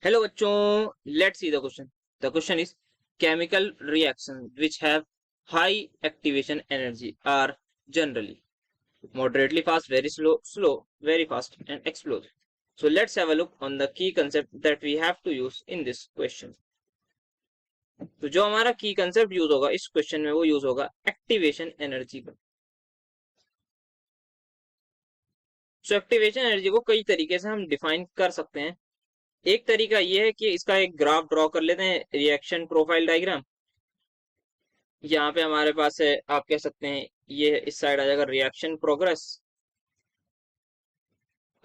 Hello बच्चों, let's see the question. The question is chemical reaction which have high activation energy are generally moderately fast, very slow, very fast and explosive. So let's have a look on the key concept that we have to use in this question. तो जो हमारा की concept use होगा इस question में वो use होगा activation energy का. सो एक्टिवेशन एनर्जी को कई तरीके से हम डिफाइन कर सकते हैं. एक तरीका ये है कि इसका एक ग्राफ ड्रॉ कर लेते हैं, रिएक्शन प्रोफाइल डायग्राम. यहाँ पे हमारे पास है, आप कह सकते हैं ये इस साइड आ जाएगा रिएक्शन प्रोग्रेस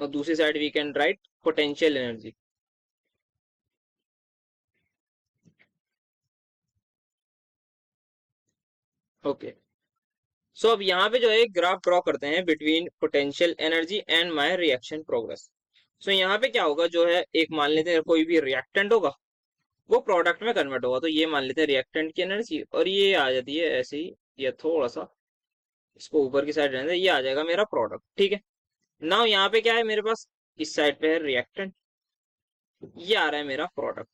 और दूसरी side we can write potential energy. Okay, so अब यहाँ पे जो है ग्राफ ड्रॉ करते हैं between potential energy and my reaction progress. So यहाँ पे क्या होगा, जो है एक मान लेते हैं कोई भी रिएक्टेंट होगा वो प्रोडक्ट में कन्वर्ट होगा. तो ये मान लेते हैं रिएक्टेंट की एनर्जी और ये आ जाती है ऐसे ही, ये थोड़ा सा इसको ऊपर की साइड रहने दे, ये आ जाएगा मेरा प्रोडक्ट. ठीक है, नाउ यहाँ पे क्या है मेरे पास, इस साइड पे है रिएक्टेंट, ये आ रहा है मेरा प्रोडक्ट.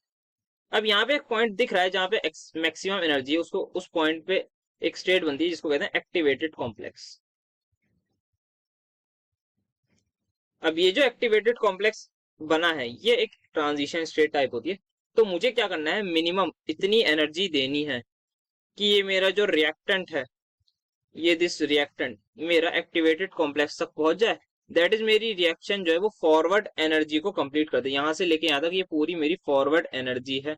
अब यहाँ पे एक पॉइंट दिख रहा है जहाँ पे मैक्सिमम एनर्जी है, उसको उस पॉइंट पे एक स्टेट बनती है जिसको कहते हैं एक्टिवेटेड कॉम्प्लेक्स. अब ये जो एक्टिवेटेड कॉम्प्लेक्स बना है ये एक ट्रांजिशन स्टेट टाइप होती है. तो मुझे क्या करना है, मिनिमम इतनी एनर्जी देनी है कि ये मेरा जो रिएक्टेंट है, ये दिस रिएक्टेंट मेरा एक्टिवेटेड कॉम्प्लेक्स तक पहुंच जाए. दैट इज मेरी रिएक्शन जो है वो फॉरवर्ड एनर्जी को कंप्लीट कर दे, यहाँ से लेके यहाँ तक ये पूरी मेरी फॉरवर्ड एनर्जी है.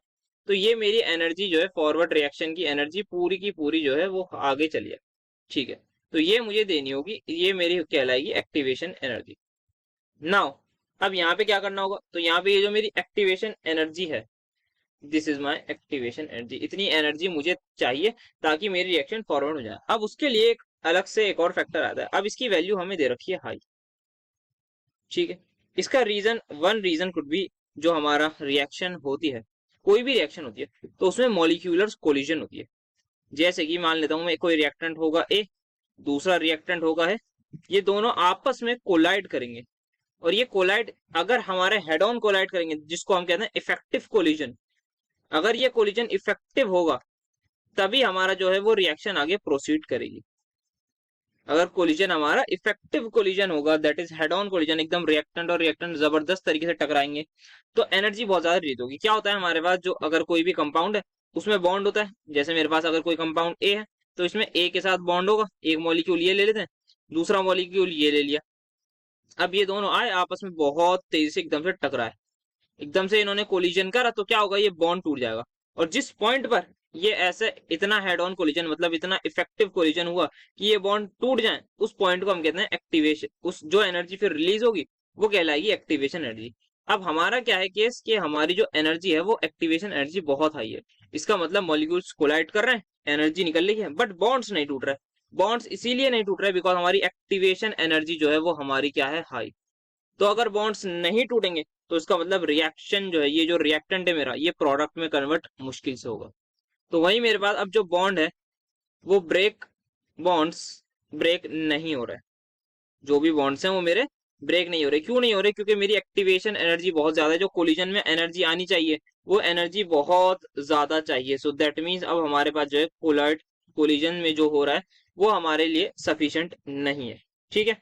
तो ये मेरी एनर्जी जो है फॉरवर्ड रिएक्शन की एनर्जी पूरी की पूरी जो है वो आगे चली है. ठीक है, तो ये मुझे देनी होगी, ये मेरी कहलाएगी एक्टिवेशन एनर्जी. नाउ अब यहाँ पे क्या करना होगा, तो यहाँ पे ये जो मेरी एक्टिवेशन एनर्जी है, this is my activation energy, इतनी एनर्जी मुझे चाहिए ताकि मेरी रिएक्शन फॉरवर्ड हो जाए. अब उसके लिए एक अलग से एक और फैक्टर आता है. अब इसकी वैल्यू हमें दे रखी है हाई. ठीक है, इसका reason, one reason could be, जो हमारा रिएक्शन होती है, कोई भी रिएक्शन होती है तो उसमें मॉलिक्यूलर कोलिजन होती है. जैसे कि मान लेता हूं मैं, कोई रिएक्टेंट होगा ए, दूसरा रिएक्टेंट होगा है, ये दोनों आपस में कोलाइड करेंगे. और ये कोलाइड अगर हमारे हेड ऑन कोलाइड करेंगे जिसको हम कहते हैं इफेक्टिव कोलिजन, अगर ये कोलिजन इफेक्टिव होगा तभी हमारा जो है वो रिएक्शन आगे प्रोसीड करेगी. अगर कोलिजन हमारा इफेक्टिव कोलिजन होगा, that is head on collision, एकदम रिएक्टेंट और रिएक्टेंट जबरदस्त तरीके से टकराएंगे, तो एनर्जी बहुत ज्यादा रिलीज होगी. क्या होता है हमारे पास, जो अगर कोई भी कंपाउंड है उसमें बॉन्ड होता है, जैसे मेरे पास अगर कोई कंपाउंड ए है तो इसमें ए के साथ बॉन्ड होगा, एक मॉलिक्यूल ये ले लेते हैं, दूसरा मॉलिक्यूल ये ले लिया. अब ये दोनों आए आपस में बहुत तेजी से एकदम से टकराए, एकदम से इन्होंने कोलिजन करा, तो क्या होगा, ये बॉन्ड टूट जाएगा. और जिस पॉइंट पर ये ऐसे इतना हेड ऑन कोलिजन, मतलब इतना इफेक्टिव कोलिजन हुआ कि ये बॉन्ड टूट जाए, उस पॉइंट को हम कहते हैं एक्टिवेशन. उस जो एनर्जी फिर रिलीज होगी वो कहलाएगी एक्टिवेशन एनर्जी. अब हमारा क्या है केस, कि हमारी जो एनर्जी है वो एक्टिवेशन एनर्जी बहुत हाई है. इसका मतलब मॉलिक्यूल्स कोलाइड कर रहे हैं, एनर्जी निकल रही है, बट बॉन्ड्स नहीं टूट रहे. बॉन्ड्स इसीलिए नहीं टूट रहे बिकॉज हमारी एक्टिवेशन एनर्जी जो है वो हमारी क्या है, हाई. तो अगर बॉन्ड्स नहीं टूटेंगे तो इसका मतलब रिएक्शन जो है, ये जो रिएक्टेंट है मेरा, ये प्रोडक्ट में कन्वर्ट मुश्किल से होगा. तो वही मेरे पास अब जो बॉन्ड है वो बॉन्ड्स ब्रेक नहीं हो रहे. जो भी बॉन्ड्स हैं वो मेरे ब्रेक नहीं हो रहे. क्यों नहीं हो रहे, क्योंकि मेरी एक्टिवेशन एनर्जी बहुत ज्यादा है. जो कोलिजन में एनर्जी आनी चाहिए वो एनर्जी बहुत ज्यादा चाहिए. सो दैट मीन्स अब हमारे पास जो है कोलिजन में जो हो रहा है वो हमारे लिए सफिशिएंट नहीं है. ठीक है,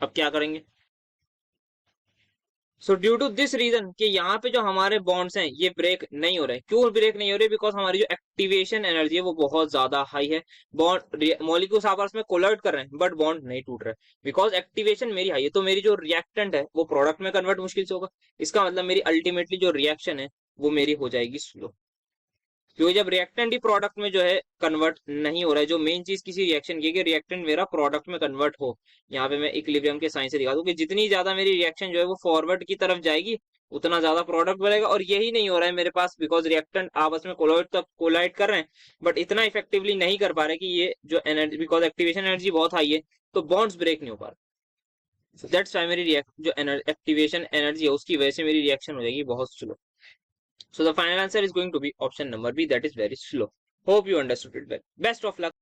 अब क्या करेंगे, so due to this reason कि यहाँ पे जो हमारे बॉन्ड्स हैं ये ब्रेक नहीं हो रहे. क्यों ब्रेक नहीं हो रहे, बिकॉज हमारी जो एक्टिवेशन एनर्जी है वो बहुत ज्यादा हाई है. बॉन्ड मॉलिक्यूल्स आपस में कोलाइड कर रहे हैं बट बॉन्ड नहीं टूट रहे बिकॉज एक्टिवेशन मेरी हाई है. तो मेरी जो रिएक्टेंट है वो प्रोडक्ट में कन्वर्ट मुश्किल से होगा. इसका मतलब मेरी अल्टीमेटली जो रिएक्शन है वो मेरी हो जाएगी स्लो. क्योंकि जब रिएक्टेंट ही प्रोडक्ट में जो है कन्वर्ट नहीं हो रहा है, जो मेन चीज किसी रिएक्शन की है कि रिएक्टेंट मेरा प्रोडक्ट में कन्वर्ट हो. यहाँ पे मैं इक्विलिब्रियम के साइन से दिखा दूं कि जितनी ज्यादा मेरी रिएक्शन जो है वो फॉरवर्ड की तरफ जाएगी उतना ज्यादा प्रोडक्ट बनेगा. और यही नहीं हो रहा है मेरे पास बिकॉज रिएक्टेंट आपस में कोलाइड कर रहे हैं बट इतना इफेक्टिवली नहीं कर पा रहे कि ये जो एनर्जी, बिकॉज एक्टिवेशन एनर्जी बहुत हाई है तो बॉन्ड्स ब्रेक नहीं हो पा रहे. दैट्स वाई मेरी जो एक्टिवेशन एनर्जी है उसकी वजह से मेरी रिएक्शन हो जाएगी बहुत slow. So the final answer is going to be option number B, that is very slow. Hope you understood it well. Best of luck.